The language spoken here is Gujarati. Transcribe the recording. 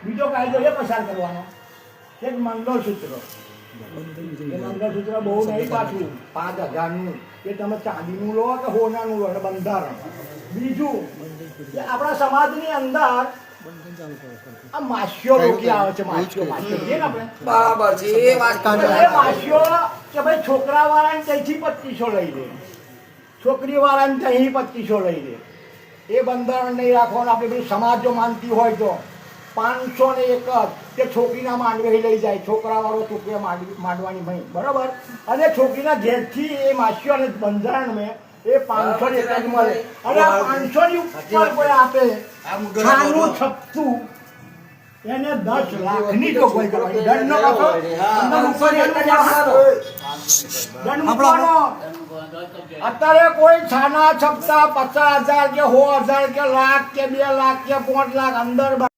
બીજો કાયદો એ પસાર કરવાનો કે મંગળસૂત્ર. એ મંગળસૂત્ર બહુ નહીં પાછું 5,000નું કે તમે ચાંદીનું લો કે સોનાનું લો, એટલે બંધારણ. બીજું કે આપણા સમાજની અંદર આ માસ્યો રોકી આવે છે. માસ્યો કહીએ ને આપણે, બરાબર છે એ વાત એ માસ્યો કે ભાઈ છોકરા વાળાને ત્યાંથી 2500 લઈ લે, છોકરી વાળાને ત્યાંથી 2500 લઈ લે. એ બંધારણ નહીં રાખવાનું. આપણે બધી સમાજ જો માનતી હોય તો 501 જ કે છોકરીના માંડવે લઈ જાય, છોકરા વાળો છોકરીએ માંડવાની ભાઈ, બરાબર. અને છોકરીના ઘેરથી એ માસ્યો અને બંધારણ મેં એ 501 જ મળે. અને આ 500 ની ઉપર કોઈ આપે છાનું છપતું એને 10 લાખની જોગવાઈ કરવાની. દંડનો પાછો દંડ મૂકવાનો. અત્યારે કોઈ છાના છપતા 50,000 કે 100,000 કે લાખ કે 2 લાખ કે 5 લાખ અંદર